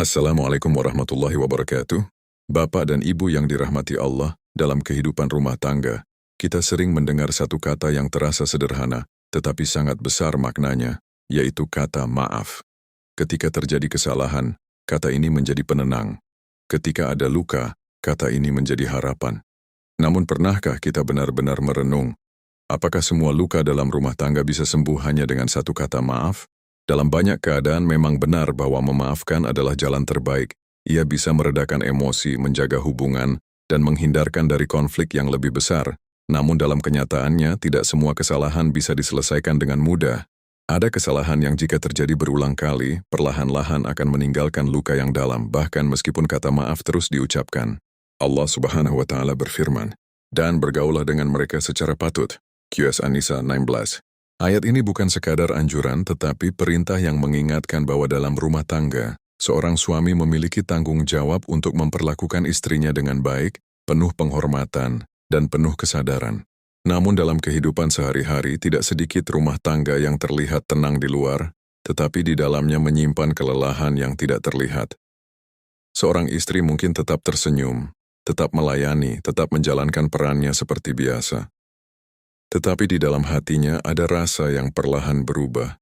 Assalamualaikum warahmatullahi wabarakatuh. Bapak dan Ibu yang dirahmati Allah, dalam kehidupan rumah tangga, kita sering mendengar satu kata yang terasa sederhana, tetapi sangat besar maknanya, yaitu kata maaf. Ketika terjadi kesalahan, kata ini menjadi penenang. Ketika ada luka, kata ini menjadi harapan. Namun pernahkah kita benar-benar merenung, apakah semua luka dalam rumah tangga bisa sembuh hanya dengan satu kata maaf? Dalam banyak keadaan memang benar bahwa memaafkan adalah jalan terbaik. Ia bisa meredakan emosi, menjaga hubungan, dan menghindarkan dari konflik yang lebih besar. Namun dalam kenyataannya, tidak semua kesalahan bisa diselesaikan dengan mudah. Ada kesalahan yang jika terjadi berulang kali, perlahan-lahan akan meninggalkan luka yang dalam, bahkan meskipun kata maaf terus diucapkan. Allah Subhanahu wa Ta'ala berfirman, "Dan bergaulah dengan mereka secara patut." QS An-Nisa 16. Ayat ini bukan sekadar anjuran, tetapi perintah yang mengingatkan bahwa dalam rumah tangga, seorang suami memiliki tanggung jawab untuk memperlakukan istrinya dengan baik, penuh penghormatan, dan penuh kesadaran. Namun dalam kehidupan sehari-hari, tidak sedikit rumah tangga yang terlihat tenang di luar, tetapi di dalamnya menyimpan kelelahan yang tidak terlihat. Seorang istri mungkin tetap tersenyum, tetap melayani, tetap menjalankan perannya seperti biasa. Tetapi di dalam hatinya ada rasa yang perlahan berubah.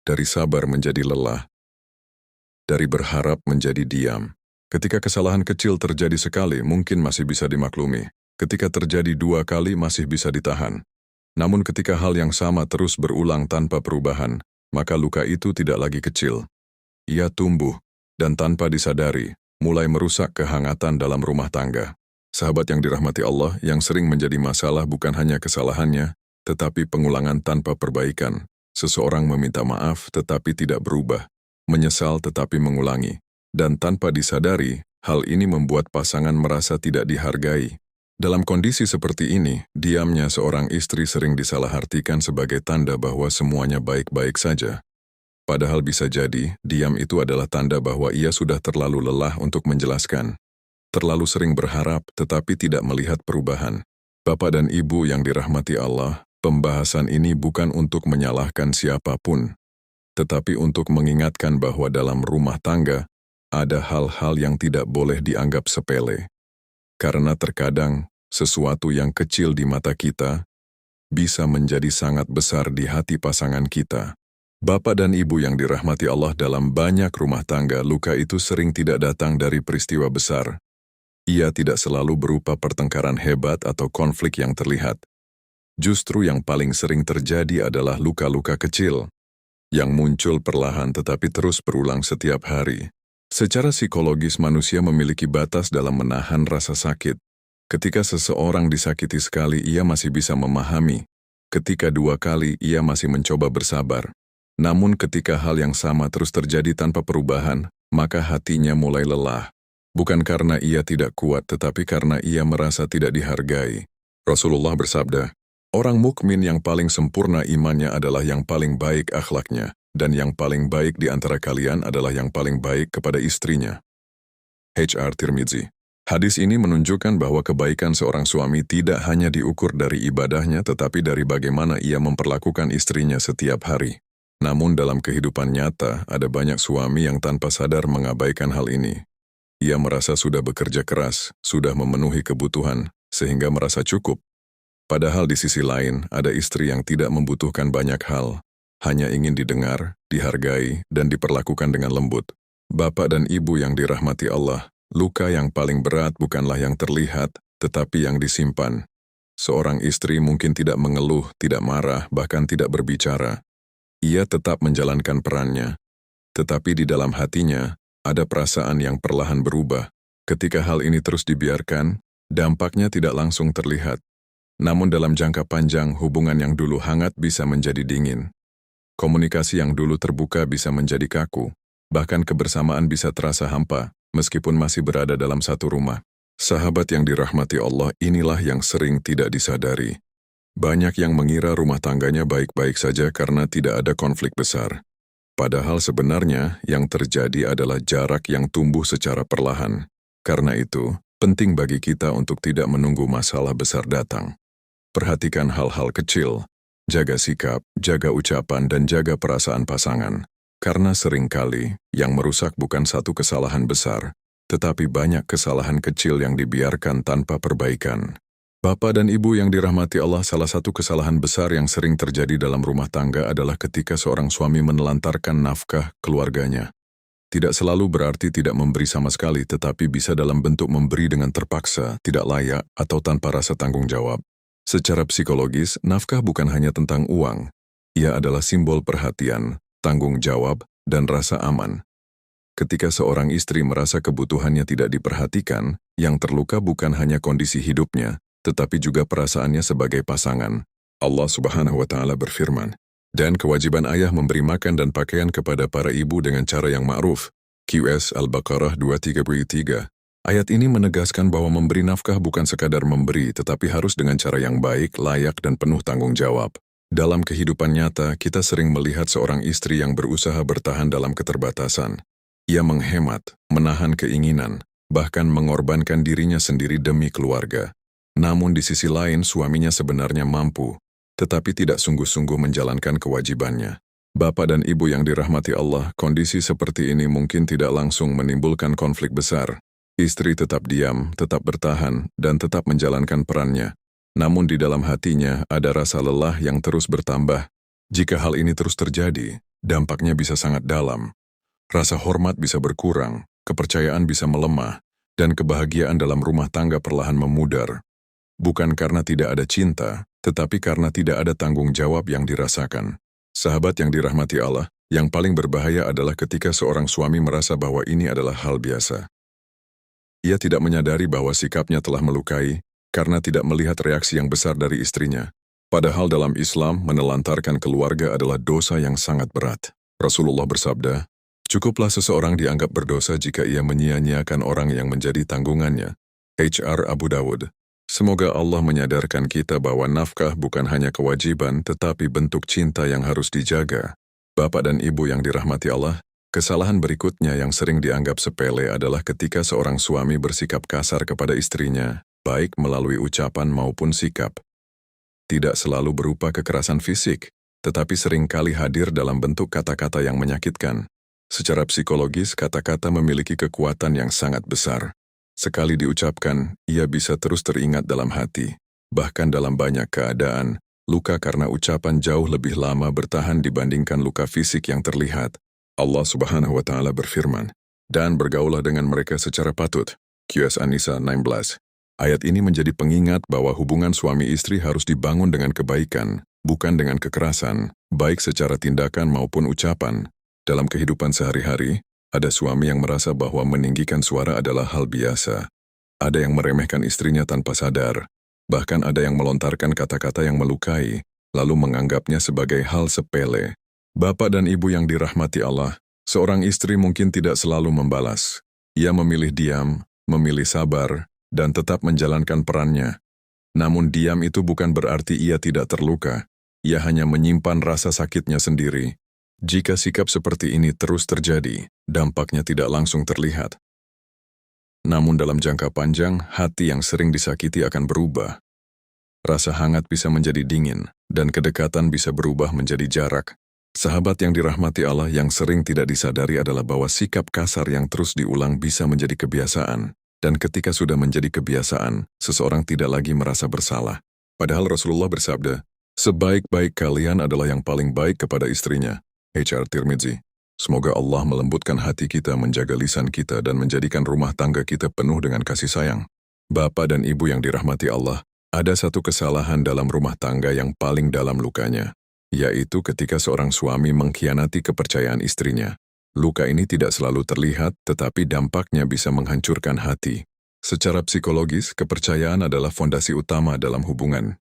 Dari sabar menjadi lelah. Dari berharap menjadi diam. Ketika kesalahan kecil terjadi sekali, mungkin masih bisa dimaklumi. Ketika terjadi 2 kali, masih bisa ditahan. Namun ketika hal yang sama terus berulang tanpa perubahan, maka luka itu tidak lagi kecil. Ia tumbuh, dan tanpa disadari, mulai merusak kehangatan dalam rumah tangga. Sahabat yang dirahmati Allah, yang sering menjadi masalah bukan hanya kesalahannya, tetapi pengulangan tanpa perbaikan. Seseorang meminta maaf tetapi tidak berubah, menyesal tetapi mengulangi, dan tanpa disadari, hal ini membuat pasangan merasa tidak dihargai. Dalam kondisi seperti ini, diamnya seorang istri sering disalahartikan sebagai tanda bahwa semuanya baik-baik saja. Padahal bisa jadi, diam itu adalah tanda bahwa ia sudah terlalu lelah untuk menjelaskan. Terlalu sering berharap tetapi tidak melihat perubahan. Bapak dan Ibu yang dirahmati Allah, pembahasan ini bukan untuk menyalahkan siapapun, tetapi untuk mengingatkan bahwa dalam rumah tangga, ada hal-hal yang tidak boleh dianggap sepele. Karena terkadang, sesuatu yang kecil di mata kita, bisa menjadi sangat besar di hati pasangan kita. Bapak dan Ibu yang dirahmati Allah, dalam banyak rumah tangga, luka itu sering tidak datang dari peristiwa besar. Ia tidak selalu berupa pertengkaran hebat atau konflik yang terlihat. Justru yang paling sering terjadi adalah luka-luka kecil, yang muncul perlahan tetapi terus berulang setiap hari. Secara psikologis manusia memiliki batas dalam menahan rasa sakit. Ketika seseorang disakiti sekali, ia masih bisa memahami. Ketika 2 kali, ia masih mencoba bersabar. Namun ketika hal yang sama terus terjadi tanpa perubahan, maka hatinya mulai lelah. Bukan karena ia tidak kuat, tetapi karena ia merasa tidak dihargai. Rasulullah bersabda, "Orang mukmin yang paling sempurna imannya adalah yang paling baik akhlaknya, dan yang paling baik di antara kalian adalah yang paling baik kepada istrinya." HR Tirmidzi. Hadis ini menunjukkan bahwa kebaikan seorang suami tidak hanya diukur dari ibadahnya, tetapi dari bagaimana ia memperlakukan istrinya setiap hari. Namun dalam kehidupan nyata, ada banyak suami yang tanpa sadar mengabaikan hal ini. Ia merasa sudah bekerja keras, sudah memenuhi kebutuhan, sehingga merasa cukup. Padahal di sisi lain, ada istri yang tidak membutuhkan banyak hal, hanya ingin didengar, dihargai, dan diperlakukan dengan lembut. Bapak dan Ibu yang dirahmati Allah, luka yang paling berat bukanlah yang terlihat, tetapi yang disimpan. Seorang istri mungkin tidak mengeluh, tidak marah, bahkan tidak berbicara. Ia tetap menjalankan perannya. Tetapi di dalam hatinya, ada perasaan yang perlahan berubah. Ketika hal ini terus dibiarkan, dampaknya tidak langsung terlihat. Namun dalam jangka panjang, hubungan yang dulu hangat bisa menjadi dingin. Komunikasi yang dulu terbuka bisa menjadi kaku. Bahkan kebersamaan bisa terasa hampa, meskipun masih berada dalam satu rumah. Sahabat yang dirahmati Allah, inilah yang sering tidak disadari. Banyak yang mengira rumah tangganya baik-baik saja karena tidak ada konflik besar. Padahal sebenarnya yang terjadi adalah jarak yang tumbuh secara perlahan. Karena itu, penting bagi kita untuk tidak menunggu masalah besar datang. Perhatikan hal-hal kecil, jaga sikap, jaga ucapan, dan jaga perasaan pasangan. Karena seringkali yang merusak bukan satu kesalahan besar, tetapi banyak kesalahan kecil yang dibiarkan tanpa perbaikan. Bapak dan Ibu yang dirahmati Allah, salah satu kesalahan besar yang sering terjadi dalam rumah tangga adalah ketika seorang suami menelantarkan nafkah keluarganya. Tidak selalu berarti tidak memberi sama sekali, tetapi bisa dalam bentuk memberi dengan terpaksa, tidak layak, atau tanpa rasa tanggung jawab. Secara psikologis, nafkah bukan hanya tentang uang. Ia adalah simbol perhatian, tanggung jawab, dan rasa aman. Ketika seorang istri merasa kebutuhannya tidak diperhatikan, yang terluka bukan hanya kondisi hidupnya, tetapi juga perasaannya sebagai pasangan. Allah Subhanahu wa Ta'ala berfirman, "Dan kewajiban ayah memberi makan dan pakaian kepada para ibu dengan cara yang ma'ruf." QS Al-Baqarah 233. Ayat ini menegaskan bahwa memberi nafkah bukan sekadar memberi, tetapi harus dengan cara yang baik, layak, dan penuh tanggung jawab. Dalam kehidupan nyata, kita sering melihat seorang istri yang berusaha bertahan dalam keterbatasan. Ia menghemat, menahan keinginan, bahkan mengorbankan dirinya sendiri demi keluarga. Namun di sisi lain, suaminya sebenarnya mampu, tetapi tidak sungguh-sungguh menjalankan kewajibannya. Bapak dan Ibu yang dirahmati Allah, kondisi seperti ini mungkin tidak langsung menimbulkan konflik besar. Istri tetap diam, tetap bertahan, dan tetap menjalankan perannya. Namun di dalam hatinya ada rasa lelah yang terus bertambah. Jika hal ini terus terjadi, dampaknya bisa sangat dalam. Rasa hormat bisa berkurang, kepercayaan bisa melemah, dan kebahagiaan dalam rumah tangga perlahan memudar. Bukan karena tidak ada cinta, tetapi karena tidak ada tanggung jawab yang dirasakan. Sahabat yang dirahmati Allah, yang paling berbahaya adalah ketika seorang suami merasa bahwa ini adalah hal biasa. Ia tidak menyadari bahwa sikapnya telah melukai, karena tidak melihat reaksi yang besar dari istrinya. Padahal dalam Islam, menelantarkan keluarga adalah dosa yang sangat berat. Rasulullah bersabda, "Cukuplah seseorang dianggap berdosa jika ia menyia-nyiakan orang yang menjadi tanggungannya." HR Abu Dawud. Semoga Allah menyadarkan kita bahwa nafkah bukan hanya kewajiban, tetapi bentuk cinta yang harus dijaga. Bapak dan Ibu yang dirahmati Allah, kesalahan berikutnya yang sering dianggap sepele adalah ketika seorang suami bersikap kasar kepada istrinya, baik melalui ucapan maupun sikap. Tidak selalu berupa kekerasan fisik, tetapi seringkali hadir dalam bentuk kata-kata yang menyakitkan. Secara psikologis, kata-kata memiliki kekuatan yang sangat besar. Sekali diucapkan, ia bisa terus teringat dalam hati. Bahkan dalam banyak keadaan, luka karena ucapan jauh lebih lama bertahan dibandingkan luka fisik yang terlihat. Allah Subhanahu wa Ta'ala berfirman, "Dan bergaulah dengan mereka secara patut." QS An-Nisa 16. Ayat ini menjadi pengingat bahwa hubungan suami istri harus dibangun dengan kebaikan, bukan dengan kekerasan, baik secara tindakan maupun ucapan. Dalam kehidupan sehari-hari, ada suami yang merasa bahwa meninggikan suara adalah hal biasa. Ada yang meremehkan istrinya tanpa sadar. Bahkan ada yang melontarkan kata-kata yang melukai, lalu menganggapnya sebagai hal sepele. Bapak dan Ibu yang dirahmati Allah, seorang istri mungkin tidak selalu membalas. Ia memilih diam, memilih sabar, dan tetap menjalankan perannya. Namun diam itu bukan berarti ia tidak terluka. Ia hanya menyimpan rasa sakitnya sendiri. Jika sikap seperti ini terus terjadi, dampaknya tidak langsung terlihat. Namun dalam jangka panjang, hati yang sering disakiti akan berubah. Rasa hangat bisa menjadi dingin, dan kedekatan bisa berubah menjadi jarak. Sahabat yang dirahmati Allah, yang sering tidak disadari adalah bahwa sikap kasar yang terus diulang bisa menjadi kebiasaan. Dan ketika sudah menjadi kebiasaan, seseorang tidak lagi merasa bersalah. Padahal Rasulullah bersabda, "Sebaik-baik kalian adalah yang paling baik kepada istrinya." HR Tirmidzi. Semoga Allah melembutkan hati kita, menjaga lisan kita, dan menjadikan rumah tangga kita penuh dengan kasih sayang. Bapak dan Ibu yang dirahmati Allah, ada satu kesalahan dalam rumah tangga yang paling dalam lukanya, yaitu ketika seorang suami mengkhianati kepercayaan istrinya. Luka ini tidak selalu terlihat, tetapi dampaknya bisa menghancurkan hati. Secara psikologis, kepercayaan adalah fondasi utama dalam hubungan.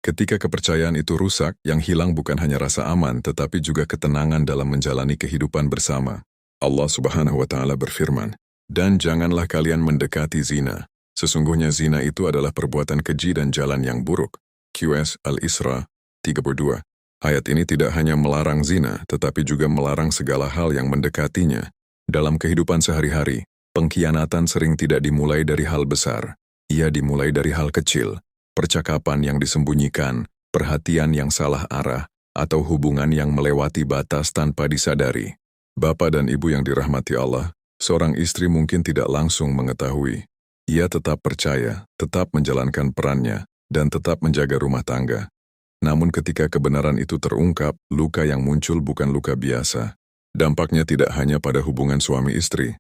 Ketika kepercayaan itu rusak, yang hilang bukan hanya rasa aman, tetapi juga ketenangan dalam menjalani kehidupan bersama. Allah Subhanahu wa Ta'ala berfirman, "Dan janganlah kalian mendekati zina. Sesungguhnya zina itu adalah perbuatan keji dan jalan yang buruk." QS Al-Isra 32. Ayat ini tidak hanya melarang zina, tetapi juga melarang segala hal yang mendekatinya. Dalam kehidupan sehari-hari, pengkhianatan sering tidak dimulai dari hal besar. Ia dimulai dari hal kecil. Percakapan yang disembunyikan, perhatian yang salah arah, atau hubungan yang melewati batas tanpa disadari. Bapak dan Ibu yang dirahmati Allah, seorang istri mungkin tidak langsung mengetahui. Ia tetap percaya, tetap menjalankan perannya, dan tetap menjaga rumah tangga. Namun ketika kebenaran itu terungkap, luka yang muncul bukan luka biasa. Dampaknya tidak hanya pada hubungan suami istri.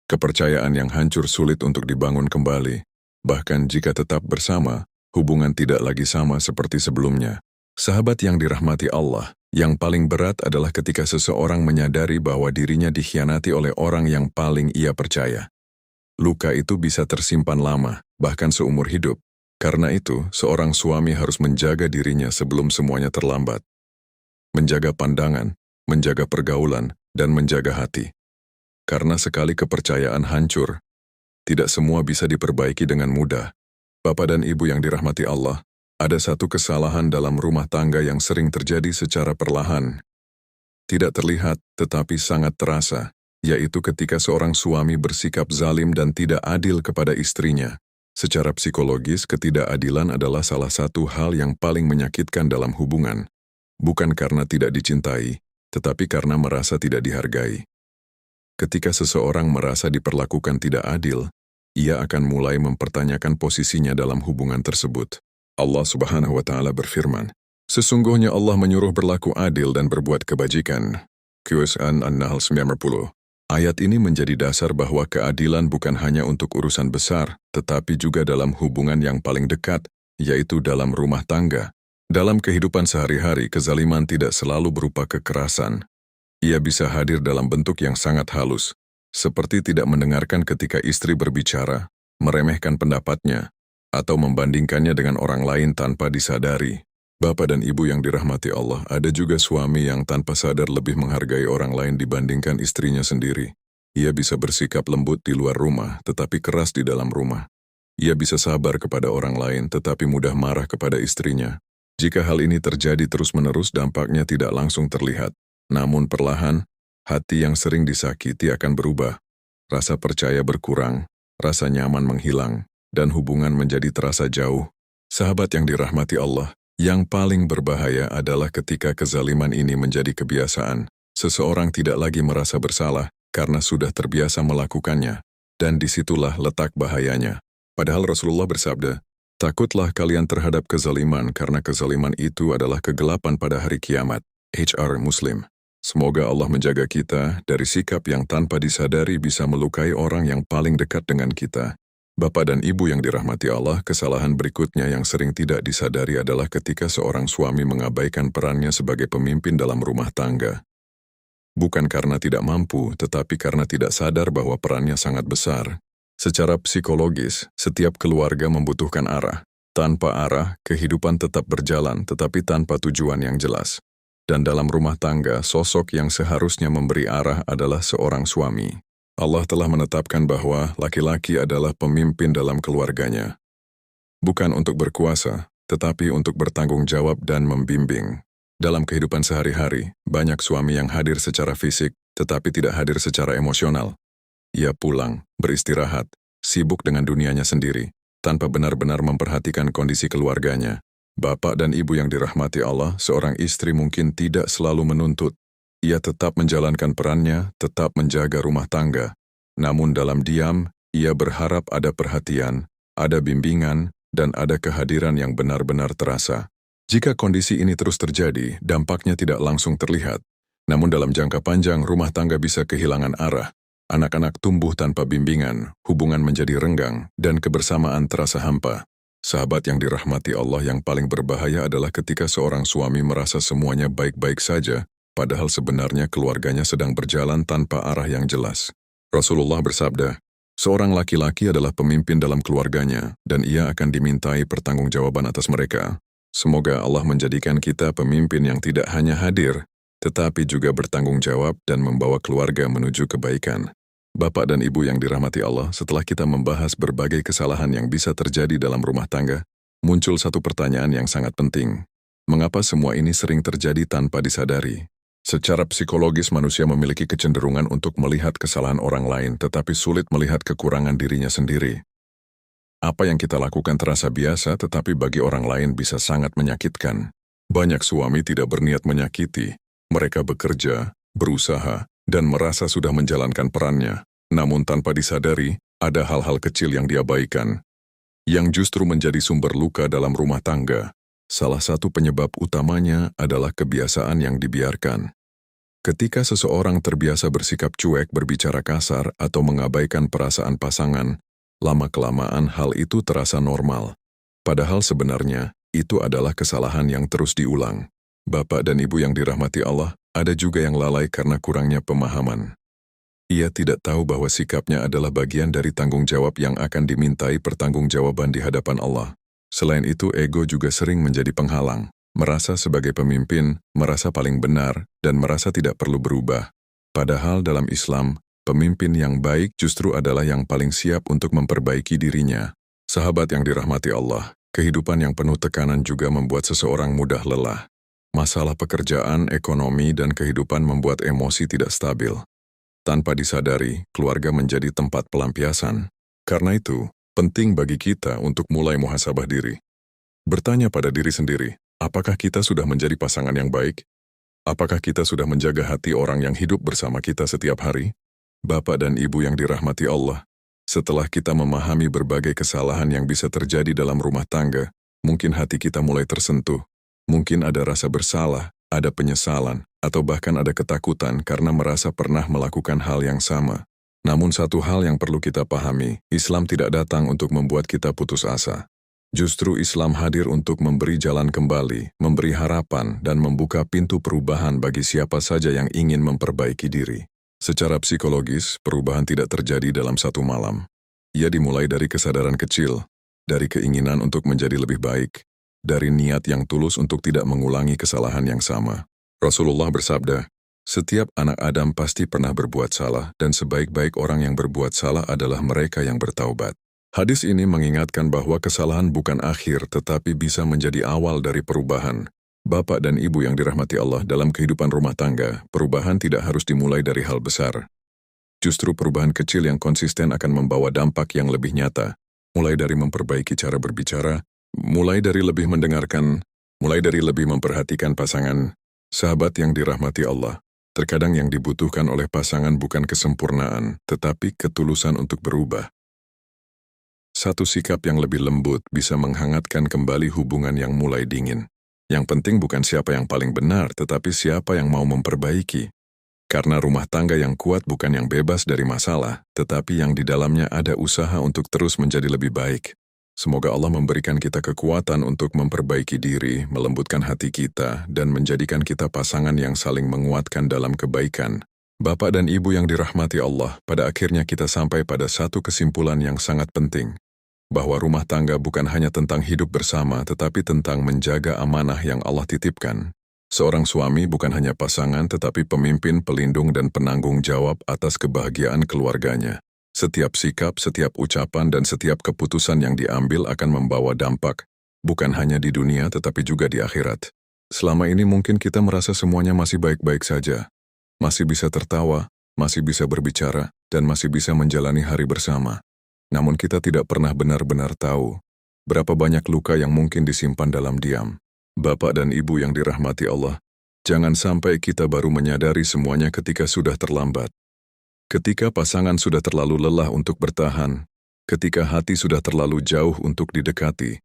Kepercayaan yang hancur sulit untuk dibangun kembali. Bahkan jika tetap bersama, hubungan tidak lagi sama seperti sebelumnya. Sahabat yang dirahmati Allah, yang paling berat adalah ketika seseorang menyadari bahwa dirinya dikhianati oleh orang yang paling ia percaya. Luka itu bisa tersimpan lama, bahkan seumur hidup. Karena itu, seorang suami harus menjaga dirinya sebelum semuanya terlambat. Menjaga pandangan, menjaga pergaulan, dan menjaga hati. Karena sekali kepercayaan hancur, tidak semua bisa diperbaiki dengan mudah. Bapak dan Ibu yang dirahmati Allah, ada satu kesalahan dalam rumah tangga yang sering terjadi secara perlahan. Tidak terlihat, tetapi sangat terasa, yaitu ketika seorang suami bersikap zalim dan tidak adil kepada istrinya. Secara psikologis, ketidakadilan adalah salah satu hal yang paling menyakitkan dalam hubungan. Bukan karena tidak dicintai, tetapi karena merasa tidak dihargai. Ketika seseorang merasa diperlakukan tidak adil, ia akan mulai mempertanyakan posisinya dalam hubungan tersebut. Allah Subhanahu wa Ta'ala berfirman, "Sesungguhnya Allah menyuruh berlaku adil dan berbuat kebajikan." QSN An-Nahl 90. Ayat ini menjadi dasar bahwa keadilan bukan hanya untuk urusan besar, tetapi juga dalam hubungan yang paling dekat, yaitu dalam rumah tangga. Dalam kehidupan sehari-hari, kezaliman tidak selalu berupa kekerasan. Ia bisa hadir dalam bentuk yang sangat halus, seperti tidak mendengarkan ketika istri berbicara, meremehkan pendapatnya, atau membandingkannya dengan orang lain tanpa disadari. Bapak dan Ibu yang dirahmati Allah, ada juga suami yang tanpa sadar lebih menghargai orang lain dibandingkan istrinya sendiri. Ia bisa bersikap lembut di luar rumah, tetapi keras di dalam rumah. Ia bisa sabar kepada orang lain, tetapi mudah marah kepada istrinya. Jika hal ini terjadi terus-menerus, dampaknya tidak langsung terlihat. Namun perlahan, hati yang sering disakiti akan berubah. Rasa percaya berkurang, rasa nyaman menghilang, dan hubungan menjadi terasa jauh. Sahabat yang dirahmati Allah, yang paling berbahaya adalah ketika kezaliman ini menjadi kebiasaan. Seseorang tidak lagi merasa bersalah karena sudah terbiasa melakukannya, dan disitulah letak bahayanya. Padahal Rasulullah bersabda, "Takutlah kalian terhadap kezaliman karena kezaliman itu adalah kegelapan pada hari kiamat." HR Muslim. Semoga Allah menjaga kita dari sikap yang tanpa disadari bisa melukai orang yang paling dekat dengan kita. Bapak dan Ibu yang dirahmati Allah, kesalahan berikutnya yang sering tidak disadari adalah ketika seorang suami mengabaikan perannya sebagai pemimpin dalam rumah tangga. Bukan karena tidak mampu, tetapi karena tidak sadar bahwa perannya sangat besar. Secara psikologis, setiap keluarga membutuhkan arah. Tanpa arah, kehidupan tetap berjalan, tetapi tanpa tujuan yang jelas. Dan dalam rumah tangga, sosok yang seharusnya memberi arah adalah seorang suami. Allah telah menetapkan bahwa laki-laki adalah pemimpin dalam keluarganya. Bukan untuk berkuasa, tetapi untuk bertanggung jawab dan membimbing. Dalam kehidupan sehari-hari, banyak suami yang hadir secara fisik, tetapi tidak hadir secara emosional. Ia pulang, beristirahat, sibuk dengan dunianya sendiri, tanpa benar-benar memperhatikan kondisi keluarganya. Bapak dan Ibu yang dirahmati Allah, seorang istri mungkin tidak selalu menuntut. Ia tetap menjalankan perannya, tetap menjaga rumah tangga. Namun dalam diam, ia berharap ada perhatian, ada bimbingan, dan ada kehadiran yang benar-benar terasa. Jika kondisi ini terus terjadi, dampaknya tidak langsung terlihat. Namun dalam jangka panjang, rumah tangga bisa kehilangan arah. Anak-anak tumbuh tanpa bimbingan, hubungan menjadi renggang, dan kebersamaan terasa hampa. Sahabat yang dirahmati Allah, yang paling berbahaya adalah ketika seorang suami merasa semuanya baik-baik saja, padahal sebenarnya keluarganya sedang berjalan tanpa arah yang jelas. Rasulullah bersabda, "Seorang laki-laki adalah pemimpin dalam keluarganya, dan ia akan dimintai pertanggungjawaban atas mereka." Semoga Allah menjadikan kita pemimpin yang tidak hanya hadir, tetapi juga bertanggung jawab dan membawa keluarga menuju kebaikan. Bapak dan Ibu yang dirahmati Allah, setelah kita membahas berbagai kesalahan yang bisa terjadi dalam rumah tangga, muncul satu pertanyaan yang sangat penting. Mengapa semua ini sering terjadi tanpa disadari? Secara psikologis, manusia memiliki kecenderungan untuk melihat kesalahan orang lain, tetapi sulit melihat kekurangan dirinya sendiri. Apa yang kita lakukan terasa biasa, tetapi bagi orang lain bisa sangat menyakitkan. Banyak suami tidak berniat menyakiti. Mereka bekerja, berusaha, dan merasa sudah menjalankan perannya. Namun tanpa disadari, ada hal-hal kecil yang diabaikan, yang justru menjadi sumber luka dalam rumah tangga. Salah satu penyebab utamanya adalah kebiasaan yang dibiarkan. Ketika seseorang terbiasa bersikap cuek, berbicara kasar, atau mengabaikan perasaan pasangan, lama-kelamaan hal itu terasa normal. Padahal sebenarnya, itu adalah kesalahan yang terus diulang. Bapak dan Ibu yang dirahmati Allah, ada juga yang lalai karena kurangnya pemahaman. Ia tidak tahu bahwa sikapnya adalah bagian dari tanggung jawab yang akan dimintai pertanggungjawaban di hadapan Allah. Selain itu, ego juga sering menjadi penghalang. Merasa sebagai pemimpin, merasa paling benar, dan merasa tidak perlu berubah. Padahal dalam Islam, pemimpin yang baik justru adalah yang paling siap untuk memperbaiki dirinya. Sahabat yang dirahmati Allah, kehidupan yang penuh tekanan juga membuat seseorang mudah lelah. Masalah pekerjaan, ekonomi, dan kehidupan membuat emosi tidak stabil. Tanpa disadari, keluarga menjadi tempat pelampiasan. Karena itu, penting bagi kita untuk mulai muhasabah diri. Bertanya pada diri sendiri, apakah kita sudah menjadi pasangan yang baik? Apakah kita sudah menjaga hati orang yang hidup bersama kita setiap hari? Bapak dan Ibu yang dirahmati Allah, setelah kita memahami berbagai kesalahan yang bisa terjadi dalam rumah tangga, mungkin hati kita mulai tersentuh. Mungkin ada rasa bersalah, ada penyesalan, atau bahkan ada ketakutan karena merasa pernah melakukan hal yang sama. Namun satu hal yang perlu kita pahami, Islam tidak datang untuk membuat kita putus asa. Justru Islam hadir untuk memberi jalan kembali, memberi harapan, dan membuka pintu perubahan bagi siapa saja yang ingin memperbaiki diri. Secara psikologis, perubahan tidak terjadi dalam satu malam. Ia dimulai dari kesadaran kecil, dari keinginan untuk menjadi lebih baik, dari niat yang tulus untuk tidak mengulangi kesalahan yang sama. Rasulullah bersabda, "Setiap anak Adam pasti pernah berbuat salah, dan sebaik-baik orang yang berbuat salah adalah mereka yang bertaubat." Hadis ini mengingatkan bahwa kesalahan bukan akhir, tetapi bisa menjadi awal dari perubahan. Bapak dan Ibu yang dirahmati Allah, dalam kehidupan rumah tangga, perubahan tidak harus dimulai dari hal besar. Justru perubahan kecil yang konsisten akan membawa dampak yang lebih nyata, mulai dari memperbaiki cara berbicara, mulai dari lebih mendengarkan, mulai dari lebih memperhatikan pasangan. Sahabat yang dirahmati Allah, terkadang yang dibutuhkan oleh pasangan bukan kesempurnaan, tetapi ketulusan untuk berubah. Satu sikap yang lebih lembut bisa menghangatkan kembali hubungan yang mulai dingin. Yang penting bukan siapa yang paling benar, tetapi siapa yang mau memperbaiki. Karena rumah tangga yang kuat bukan yang bebas dari masalah, tetapi yang di dalamnya ada usaha untuk terus menjadi lebih baik. Semoga Allah memberikan kita kekuatan untuk memperbaiki diri, melembutkan hati kita, dan menjadikan kita pasangan yang saling menguatkan dalam kebaikan. Bapak dan Ibu yang dirahmati Allah, pada akhirnya kita sampai pada satu kesimpulan yang sangat penting, bahwa rumah tangga bukan hanya tentang hidup bersama, tetapi tentang menjaga amanah yang Allah titipkan. Seorang suami bukan hanya pasangan, tetapi pemimpin, pelindung, dan penanggung jawab atas kebahagiaan keluarganya. Setiap sikap, setiap ucapan, dan setiap keputusan yang diambil akan membawa dampak, bukan hanya di dunia tetapi juga di akhirat. Selama ini mungkin kita merasa semuanya masih baik-baik saja, masih bisa tertawa, masih bisa berbicara, dan masih bisa menjalani hari bersama. Namun kita tidak pernah benar-benar tahu berapa banyak luka yang mungkin disimpan dalam diam. Bapak dan Ibu yang dirahmati Allah, jangan sampai kita baru menyadari semuanya ketika sudah terlambat. Ketika pasangan sudah terlalu lelah untuk bertahan, ketika hati sudah terlalu jauh untuk didekati,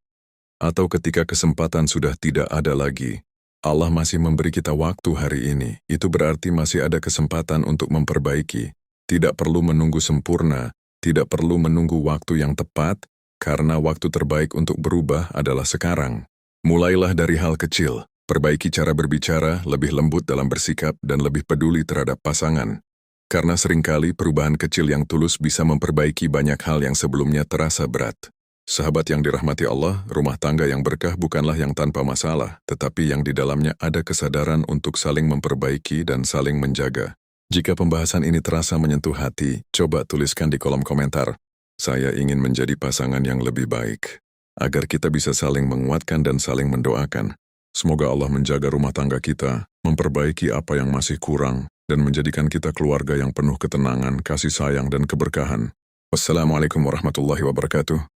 atau ketika kesempatan sudah tidak ada lagi, Allah masih memberi kita waktu hari ini. Itu berarti masih ada kesempatan untuk memperbaiki. Tidak perlu menunggu sempurna, tidak perlu menunggu waktu yang tepat, karena waktu terbaik untuk berubah adalah sekarang. Mulailah dari hal kecil, perbaiki cara berbicara, lebih lembut dalam bersikap, dan lebih peduli terhadap pasangan. Karena seringkali perubahan kecil yang tulus bisa memperbaiki banyak hal yang sebelumnya terasa berat. Sahabat yang dirahmati Allah, rumah tangga yang berkah bukanlah yang tanpa masalah, tetapi yang di dalamnya ada kesadaran untuk saling memperbaiki dan saling menjaga. Jika pembahasan ini terasa menyentuh hati, coba tuliskan di kolom komentar. Saya ingin menjadi pasangan yang lebih baik, agar kita bisa saling menguatkan dan saling mendoakan. Semoga Allah menjaga rumah tangga kita, memperbaiki apa yang masih kurang, dan menjadikan kita keluarga yang penuh ketenangan, kasih sayang, dan keberkahan. Wassalamualaikum warahmatullahi wabarakatuh.